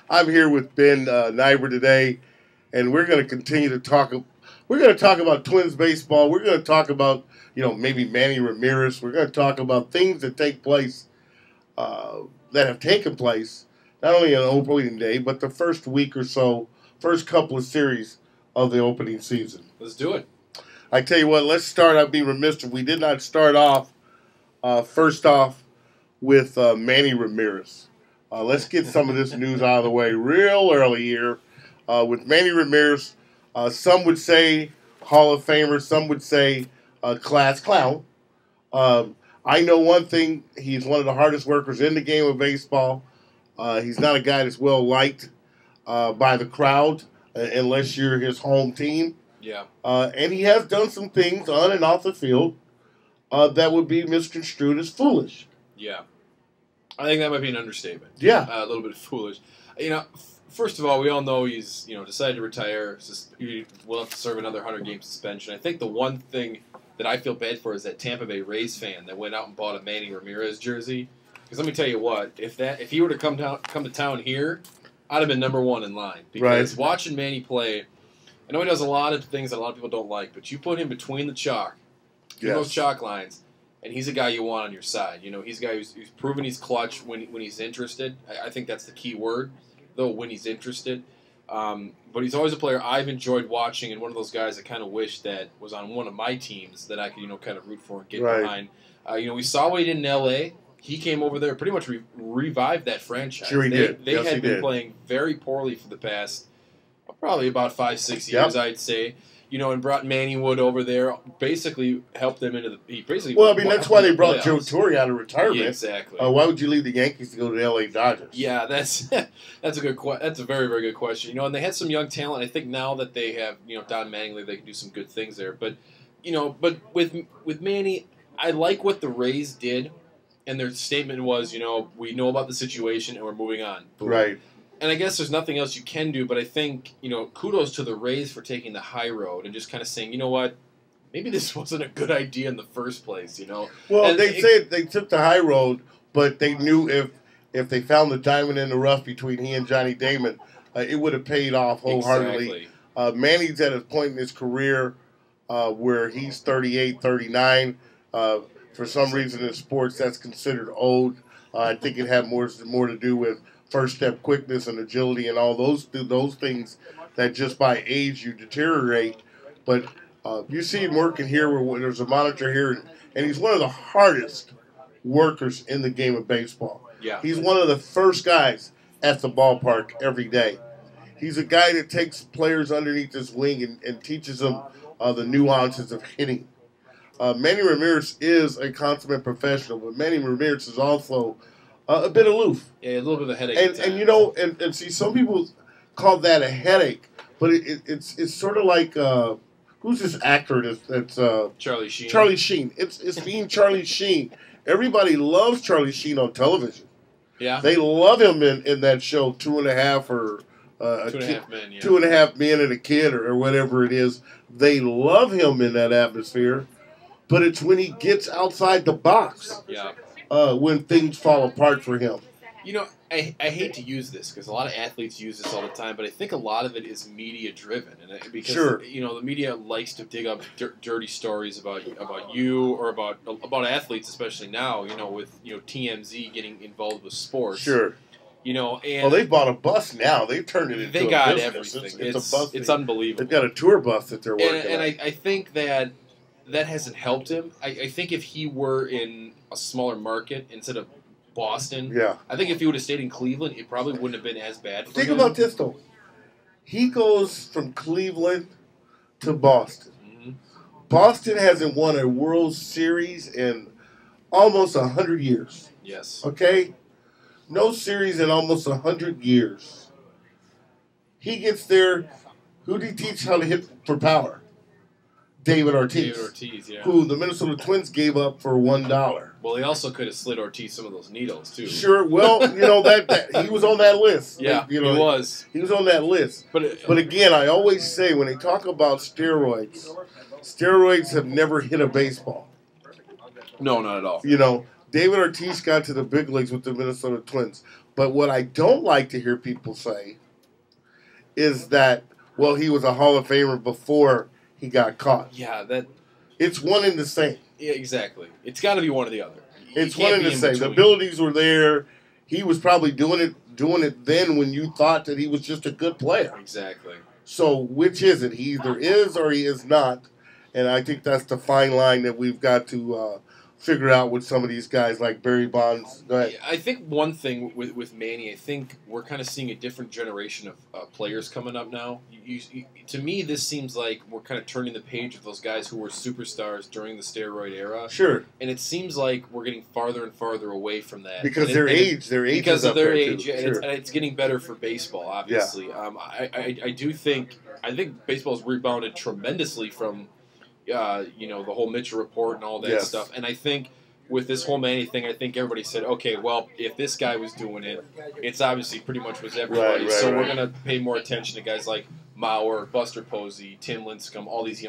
I'm here with Ben Nyber today, and we're going to continue to talk. We're going to talk about Twins baseball. We're going to talk about, maybe Manny Ramirez. We're going to talk about things that take place, that have taken place, not only on opening day, but the first week or so, first couple of series of the opening season. Let's do it. I tell you what, let's start. I'd be remiss if we did not start off, first off, with Manny Ramirez. Let's get some of this news out of the way real early here. With Manny Ramirez, some would say Hall of Famer, some would say class clown. I know one thing, he's one of the hardest workers in the game of baseball. He's not a guy that's well liked by the crowd, unless you're his home team. Yeah. And he has done some things on and off the field that would be misconstrued as foolish. Yeah. I think that might be an understatement. Yeah. A little bit foolish. First of all, we all know he's, decided to retire. He will have to serve another 100-game suspension. I think the one thing that I feel bad for is that Tampa Bay Rays fan that went out and bought a Manny Ramirez jersey. Because let me tell you what, if he were to come to town here, I'd have been number one in line. Because watching Manny play, I know he does a lot of things that a lot of people don't like, but you put him between the chalk, those chalk lines, and he's a guy you want on your side. He's a guy who's proven he's clutch when he's interested. I think that's the key word, though, when he's interested. But he's always a player I've enjoyed watching, and one of those guys I kind of wish that was on one of my teams that I could, kind of root for and get behind. We saw what he did in L.A. He came over there, pretty much revived that franchise. Sure he did. They had been playing very poorly for the past probably about 5-6 years, I'd say. And brought Manny Wood over there, basically helped them into the. That's why they brought Joe Torre out of retirement. Yeah, exactly. Why would you leave the Yankees to go to the L.A. Dodgers? Yeah, that's a very, very good question. And they had some young talent. I think now that they have Don Mattingly, they can do some good things there. But with Manny, I like what the Rays did, and their statement was, we know about the situation and we're moving on. Right. And I guess there's nothing else you can do, but I think, kudos to the Rays for taking the high road and just kind of saying, you know what, maybe this wasn't a good idea in the first place, Well, and they said they took the high road, but they knew if they found the diamond in the rough between he and Johnny Damon, it would have paid off wholeheartedly. Exactly. Manny's at a point in his career where he's 38, 39. For some reason in sports, that's considered old. I think it had more to do with first step quickness and agility and all those things that just by age you deteriorate. But you see him working here where there's a monitor here, and he's one of the hardest workers in the game of baseball. Yeah. He's one of the first guys at the ballpark every day. He's a guy that takes players underneath his wing and teaches them the nuances of hitting. Manny Ramirez is a consummate professional, but Manny Ramirez is also a bit aloof. Yeah, a little bit of a headache. And see, some people call that a headache, but it's sort of like who's this actor that's Charlie Sheen. Charlie Sheen. It's being Charlie Sheen. Everybody loves Charlie Sheen on television. Yeah, they love him in that show 2.5 or 2.5 Men. Yeah. 2.5 Men and a Kid or whatever it is. They love him in that atmosphere, but it's when he gets outside the box. Yeah. When things fall apart for him. I hate to use this because a lot of athletes use this all the time, but I think a lot of it is media driven, and because the media likes to dig up dirty stories about you or about athletes, especially now. With TMZ getting involved with sports. Sure. And they bought a bus now. They've turned it into they got business. everything. It's a bus. It's unbelievable. They've got a tour bus that they're working. And I think that hasn't helped him. I think if he were in a smaller market instead of Boston, I think if he would have stayed in Cleveland, it probably wouldn't have been as bad for him. Think about this, though. He goes from Cleveland to Boston. Mm-hmm. Boston hasn't won a World Series in almost 100 years. Yes. Okay? No series in almost 100 years. He gets there. Who did he teach how to hit for power? David Ortiz. Yeah. Who the Minnesota Twins gave up for $1. Well, he also could have slid Ortiz some of those needles, too. Sure. Well, that he was on that list. Yeah, he was. He was on that list. But again, I always say when they talk about steroids have never hit a baseball. No, not at all. David Ortiz got to the big leagues with the Minnesota Twins. But what I don't like to hear people say is that, well, he was a Hall of Famer before he got caught. Yeah, It's one and the same. Yeah, exactly. It's got to be one or the other. It's one and the same. The abilities were there. He was probably doing it then when you thought that he was just a good player. Exactly. So which is it? He either is or he is not. And I think that's the fine line that we've got to figure out with some of these guys like Barry Bonds. Go ahead. I think one thing with Manny, I think we're kind of seeing a different generation of players coming up now. To me, this seems like we're kind of turning the page of those guys who were superstars during the steroid era. Sure. And it seems like we're getting farther and farther away from that. Because their age because of their age, too. And, Sure. it's getting better for baseball, obviously. Yeah. I do think baseball's rebounded tremendously from the whole Mitchell report and all that Yes. stuff. And I think with this whole Manny thing, I think everybody said, okay, well, if this guy was doing it, it's obviously pretty much was everybody. Right, so we're right. going to pay more attention to guys like Mauer, Buster Posey, Tim Lincecum, all these young